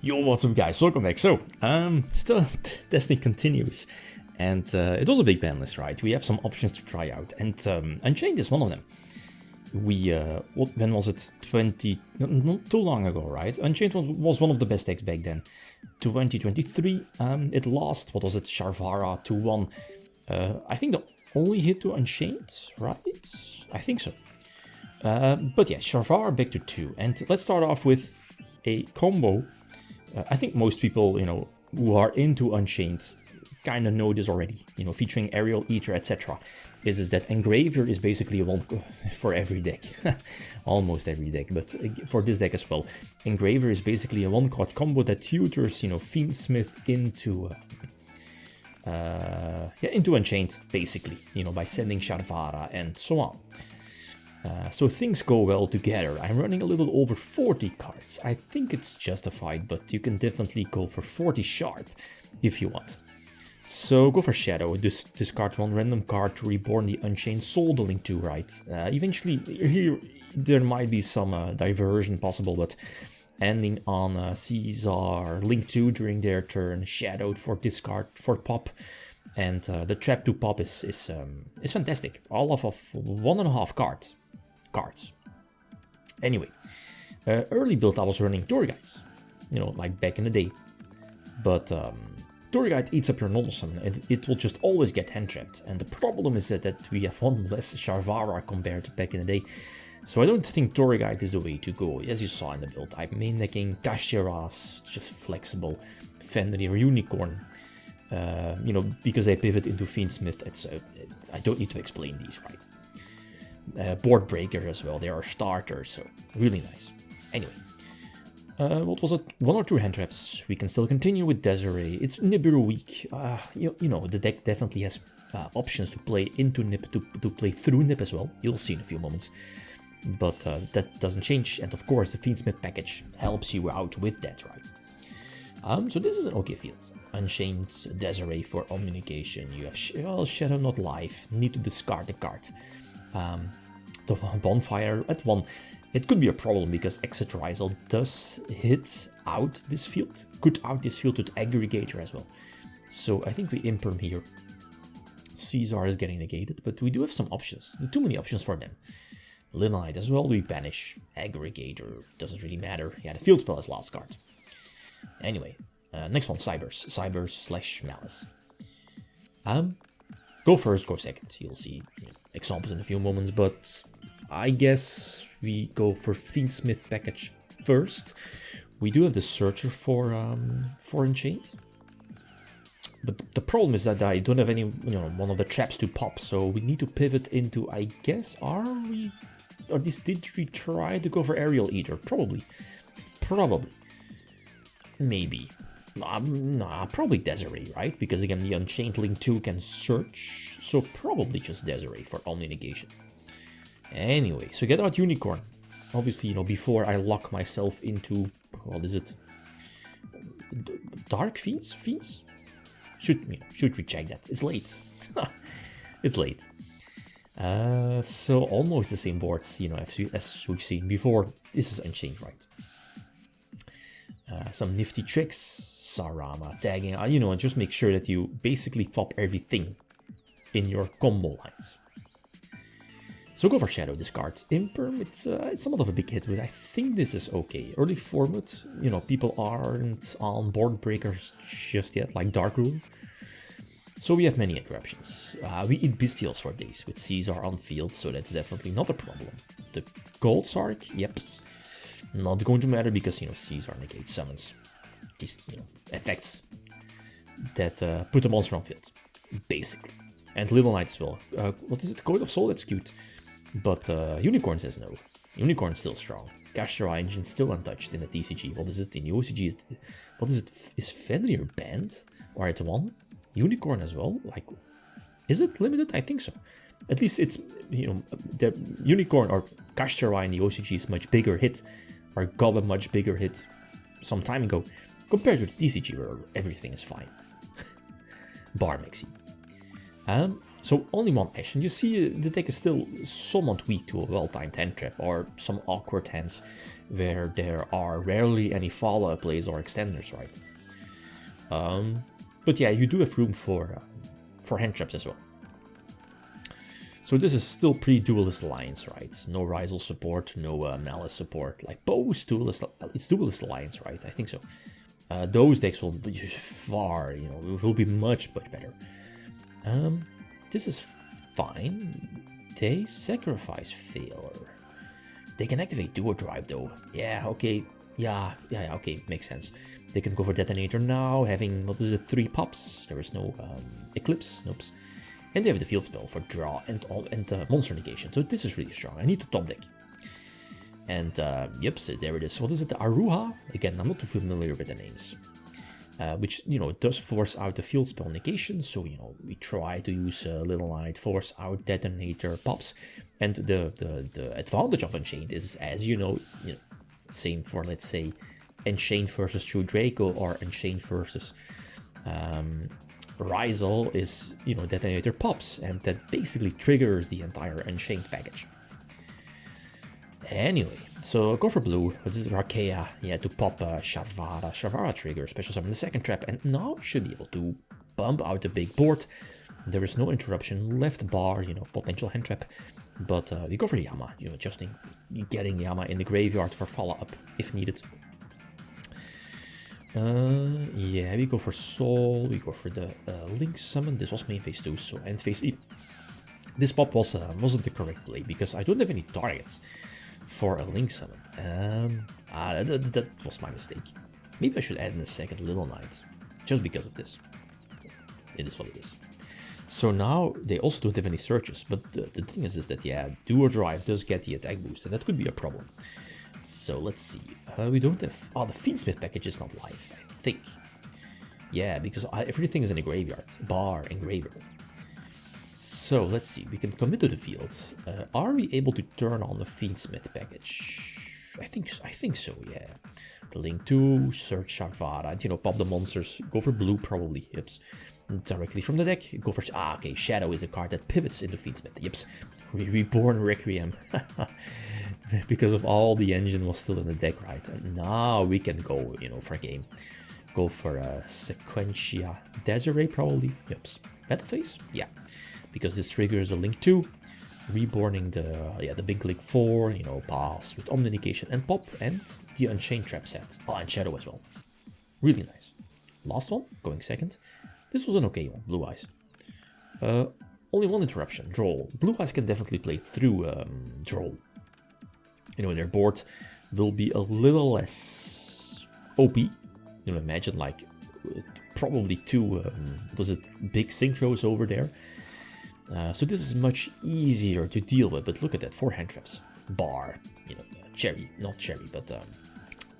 Yo, what's up guys, welcome back. So, still Destiny continues, and it was a big ban list, right? We have some options to try out, and Unchained is one of them. When was it? Not too long ago, right? Unchained was one of the best decks back then. 2023, it lost, what was it, Sharvara 2-1. I think the only hit to Unchained, right? I think so. But yeah, Sharvara back to 2, and let's start off with a combo. I think most people, who are into Unchained kind of know this already, featuring Aerial Eater, etc. Is that Engraver is basically a one for every deck. Almost every deck, but for this deck as well. Engraver is basically a one-card combo that tutors, Fiendsmith into Unchained, basically, by sending Sharvara and so on. So things go well together. I'm running a little over 40 cards. I think it's justified, but you can definitely go for 40 sharp if you want. So go for Shadow, discard one random card to reborn the Unchained Soul the Link 2, right? Eventually, here there might be some diversion possible, but ending on Caesar, Link 2 during their turn, Shadowed for discard for pop, and the trap to pop is fantastic. All off of 1.5 cards. Anyway, early build I was running Tour Guides, like back in the day, but Tour Guide eats up your non-summon and it will just always get hand trapped, and the problem is that we have one less Sharvara compared to back in the day, so I don't think Tour Guide is the way to go. As you saw in the build, I'm main decking Kashiras, just flexible, Fenrir, Unicorn, because they pivot into Fiendsmith. I don't need to explain these, right? Board Breaker as well, they are starters, so really nice. Anyway, what was it? 1 or 2 hand traps. We can still continue with Desiree. It's Nibiru week. The deck definitely has options to play into Nib, to play through Nib as well. You'll see in a few moments. But that doesn't change, and of course the Fiendsmith package helps you out with that, right? So this is an okay field. Unchained, Desiree for Omnication. You have Shadow not live. Need to discard the card. The Bonfire at 1. It could be a problem because Exit Ryzeal does hit out this field. Could out this field with Aggregator as well. So I think we imperm here. Caesar is getting negated, but we do have some options. Too many options for them. Linite as well, we banish. Aggregator, doesn't really matter. Yeah, the field spell is last card. Anyway, next one, Cybers. Cybers / Maliss. Go first, go second. You'll see examples in a few moments, but I guess we go for Fiendsmith package first. We do have the Searcher for Unchained, but the problem is that I don't have any, one of the traps to pop, so we need to pivot into, I guess, did we try to go for Aerial Eater? Probably, maybe. Nah, probably Desiree, right? Because again, the Unchained Link 2 can search, so probably just Desiree for Omni Negation. Anyway, so get out Unicorn. Obviously, before I lock myself into, what is it? Dark Fiends? Should recheck that. It's late. It's late. So almost the same boards, as we've seen before. This is Unchained, right? Some nifty tricks, Sarama, tagging, and just make sure that you basically pop everything in your combo lines. So go for Shadow, discard Imperm. It's somewhat of a big hit, but I think this is okay. Early format, people aren't on Board Breakers just yet, like Dark Rule. So we have many interruptions. We eat Bestials for days with Caesar on field, so that's definitely not a problem. The Gold Sark, yep. Not going to matter because, Caesar negates summons. These, effects that put the monster on field, basically. And Little Knight as well. What is it? Code of Soul? That's cute. But Unicorn says no. Unicorn's still strong. Kashira engine still untouched in the TCG. What is it? In the OCG, what is it? Is Fenrir banned? Or at 1? Unicorn as well? Like, is it limited? I think so. At least it's, the Unicorn or Kashira in the OCG is much bigger hit. Or got a much bigger hit some time ago, compared to the TCG where everything is fine. Bar Mixi. So only one Ash, and you see the deck is still somewhat weak to a well-timed hand trap or some awkward hands where there are rarely any follow-up plays or extenders, right? But yeah, you do have room for hand traps as well. So this is still pre-duelist alliance, right? No Ryzeal support, no Maliss support, like both duelist. It's duelist alliance, right? I think so. Those decks will be far, you know, will be much better. This is fine. They sacrifice failure. They can activate Duo Drive though. Yeah, okay. Yeah, okay, makes sense. They can go for Detonator now, having, what is it, 3 pops. There is no Eclipse, nope. And they have the field spell for draw and monster negation. So this is really strong. I need to top deck. And yep, so there it is. What is it, the Aruha? Again, I'm not too familiar with the names. Which, you know, does force out the field spell negation. So, you know, we try to use Little Knight, force out Detonator pops. And the advantage of Unchained is, as you know, same for, let's say, Unchained versus True Draco or Unchained versus Ryzeal is, you know, Detonator pops, and that basically triggers the entire Unchained package. Anyway, so go for blue. This is Vacay, yeah, to pop Sharvara. Sharvara trigger, special summon the second trap, and now should be able to bump out the big board. There is no interruption, left bar, you know, potential hand trap. But we go for Yama, you know, just getting Yama in the graveyard for follow-up if needed. Yeah, we go for Soul, we go for the Link Summon. This was main phase 2, so end phase E. This pop wasn't the correct play, because I don't have any targets for a Link Summon. That was my mistake. Maybe I should add in a second Little Knight, just because of this. It is what it is. So now they also don't have any searches, but the thing is that, yeah, Duo Drive does get the attack boost, and that could be a problem. So let's see, we don't have, oh, the Fiendsmith package is not live, I think. Yeah, because everything is in the graveyard, bar and graveyard. So let's see, we can commit to the field. Are we able to turn on the Fiendsmith package? I think so, yeah. Link 2, search Sharvara, and, you know, pop the monsters, go for blue probably, yips. Directly from the deck, go for, okay, Shadow is a card that pivots into Fiendsmith, yips. Reborn Requiem. Because of all the engine was still in the deck, right? And now we can go, you know, for a game. Go for a Sequentia Desiree, probably. Yep. Battle phase? Yeah. Because this triggers a Link 2, reborning the big Link 4, you know, pass with Omnication and pop, and the Unchained trap set. Oh, and Shadow as well. Really nice. Last one, going second. This was an okay one, Blue Eyes. Only one interruption, Droll. Blue Eyes can definitely play through Droll. You know, their board will be a little less OP. You know, imagine like probably 2 big synchros over there. So this is much easier to deal with. But look at that, 4 hand traps, bar, you know, cherry, not cherry, but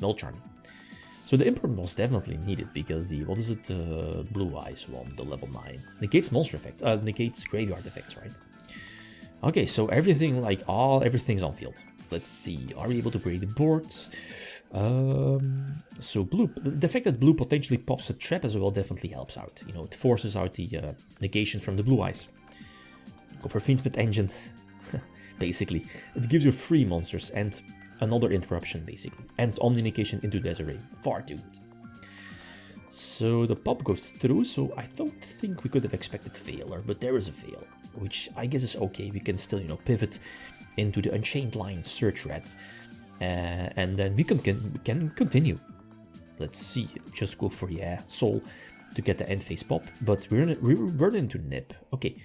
Melcharmy. So the import was definitely needed because the, what is it, Blue Eyes one, the level 9, negates monster effect, negates graveyard effects, right? Okay, so everything, like everything's on field. Let's see, are we able to break the board? So blue, the fact that blue potentially pops a trap as well definitely helps out. You know, it forces out the negation from the Blue Eyes. Go for Fiendsmith Engine, basically. It gives you 3 monsters and another interruption, basically. And Omni-negation into Desiree. Far too good. So the pop goes through, so I don't think we could have expected failure, but there is a fail, which I guess is okay. We can still, you know, pivot into the Unchained line, search red, and then we can continue. Let's see, just go for, yeah, Soul to get the end phase pop, but we're into Nip. Okay,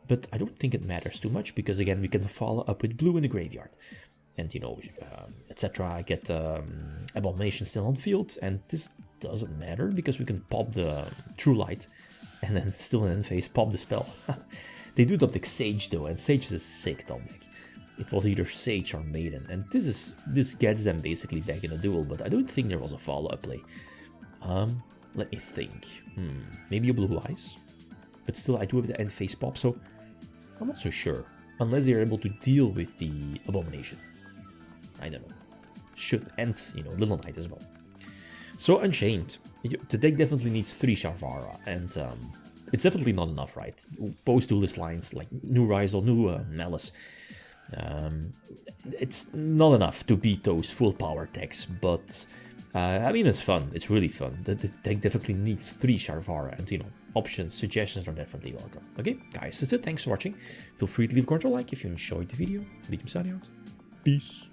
but I don't think it matters too much, because again, we can follow up with blue in the graveyard. And, you know, etc. Get Abomination still on field, and this doesn't matter because we can pop the True Light and then still in end phase pop the spell. They do top deck Sage though, and Sage is a sick top deck. It was either Sage or Maiden, and this gets them basically back in a duel, but I don't think there was a follow-up play. Let me think. Maybe a Blue Eyes, but still I do have the end phase pop, so I'm not so sure. Unless they're able to deal with the Abomination. I don't know. Should end, you know, Little Knight as well. So Unchained. The deck definitely needs 3 Sharvara and it's definitely not enough, right? Post-duelist lines like new Ryzeal, new Maliss. It's not enough to beat those full power decks, but I mean, it's fun. It's really fun. The deck definitely needs 3 Sharvara, and you know, options, suggestions are definitely welcome. Okay, guys, that's it. Thanks for watching. Feel free to leave a comment or like if you enjoyed the video. Riddim signing out. Peace.